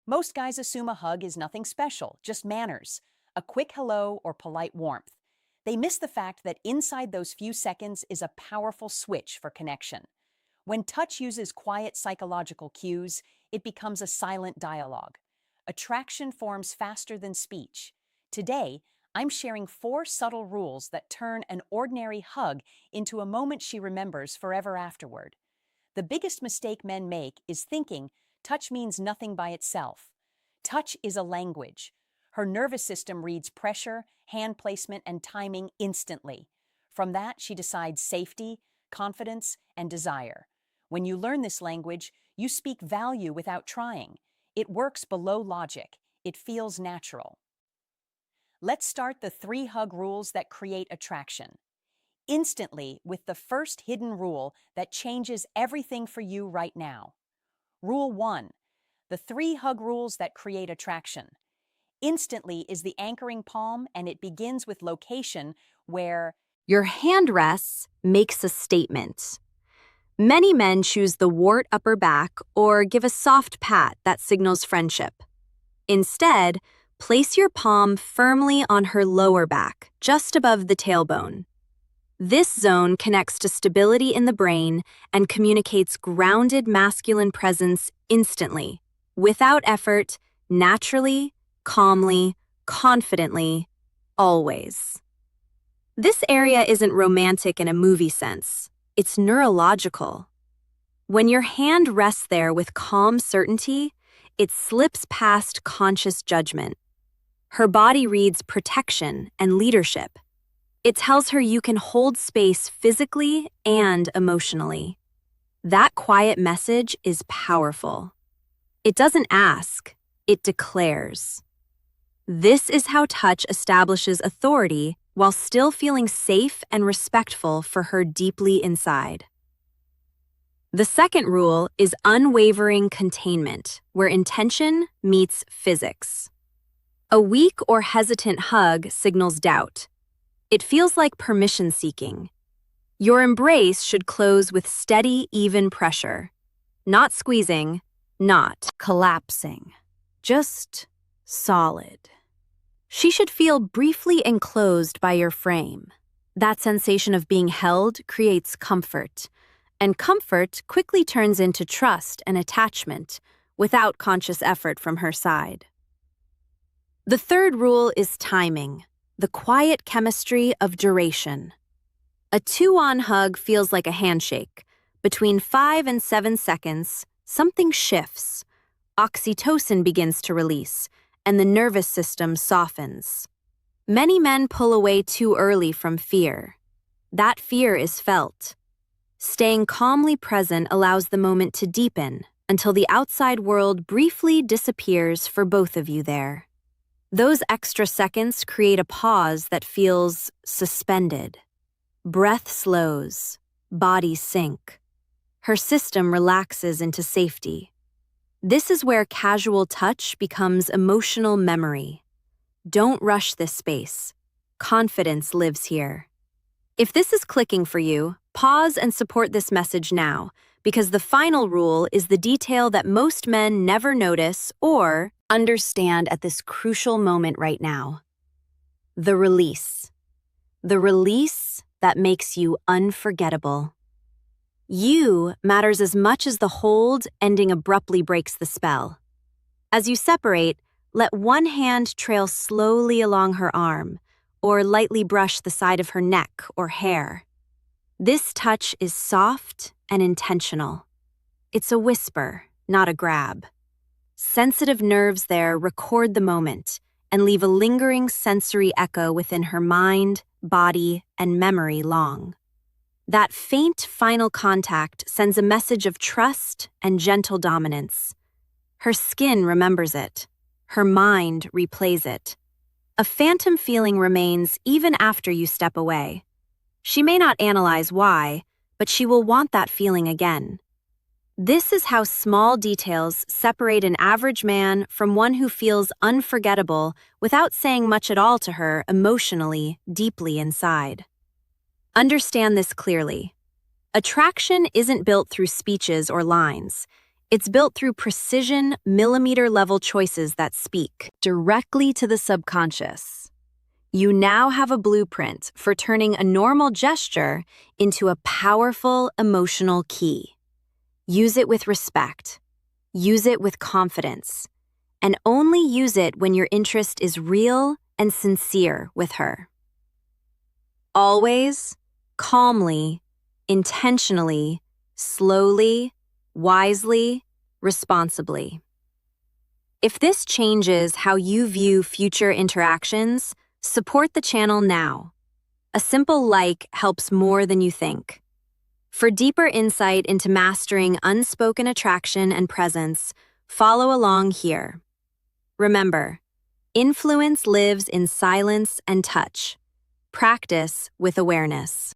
Most guys assume a hug is nothing special, just manners, a quick hello or polite warmth. They miss the fact that inside those few seconds is a powerful switch for connection. When touch uses quiet psychological cues, it becomes a silent dialogue. Attraction forms faster than speech. Today, I'm sharing 4 subtle rules that turn an ordinary hug into a moment she remembers forever afterward. The biggest mistake men make is thinking touch means nothing by itself. Touch is a language. Her nervous system reads pressure, hand placement, and timing instantly. From that, she decides safety, confidence, and desire. When you learn this language, you speak value without trying. It works below logic. It feels natural. Let's start the 3 hug rules that create attraction. Instantly with the first hidden rule that changes everything for you right now. Rule 1. The 3 hug rules that create attraction. Instantly is the anchoring palm, and it begins with location where your hand rests makes a statement. Many men choose the wart upper back or give a soft pat that signals friendship. Instead, place your palm firmly on her lower back, just above the tailbone. This zone connects to stability in the brain and communicates grounded masculine presence instantly, without effort, naturally, calmly, confidently, always. This area isn't romantic in a movie sense. It's neurological. When your hand rests there with calm certainty, it slips past conscious judgment. Her body reads protection and leadership. It tells her you can hold space physically and emotionally. That quiet message is powerful. It doesn't ask, it declares. This is how touch establishes authority while still feeling safe and respectful for her deeply inside. The second rule is unwavering containment, where intention meets physics. A weak or hesitant hug signals doubt. It feels like permission-seeking. Your embrace should close with steady, even pressure. Not squeezing, not collapsing. Just solid. She should feel briefly enclosed by your frame. That sensation of being held creates comfort, and comfort quickly turns into trust and attachment without conscious effort from her side. The third rule is timing, the quiet chemistry of duration. A 2-on hug feels like a handshake. Between 5 and 7 seconds, something shifts. Oxytocin begins to release, and the nervous system softens. Many men pull away too early from fear. That fear is felt. Staying calmly present allows the moment to deepen until the outside world briefly disappears for both of you there. Those extra seconds create a pause that feels suspended. Breath slows, bodies sink. Her system relaxes into safety. This is where casual touch becomes emotional memory. Don't rush this space. Confidence lives here. If this is clicking for you, pause and support this message now, because the final rule is the detail that most men never notice or understand at this crucial moment right now. The release. The release that makes you unforgettable. You matters as much as the hold ending abruptly breaks the spell. As you separate, let one hand trail slowly along her arm, or lightly brush the side of her neck or hair. This touch is soft and intentional. It's a whisper, not a grab. Sensitive nerves there record the moment and leave a lingering sensory echo within her mind, body, and memory long. That faint final contact sends a message of trust and gentle dominance. Her skin remembers it. Her mind replays it. A phantom feeling remains even after you step away. She may not analyze why, but she will want that feeling again. This is how small details separate an average man from one who feels unforgettable without saying much at all to her emotionally, deeply inside. Understand this clearly. Attraction isn't built through speeches or lines. It's built through precision, millimeter-level choices that speak directly to the subconscious. You now have a blueprint for turning a normal gesture into a powerful emotional key. Use it with respect. Use it with confidence. And only use it when your interest is real and sincere with her. Always, calmly, intentionally, slowly, wisely, responsibly. If this changes how you view future interactions, support the channel now. A simple like helps more than you think. For deeper insight into mastering unspoken attraction and presence, follow along here. Remember, influence lives in silence and touch. Practice with awareness.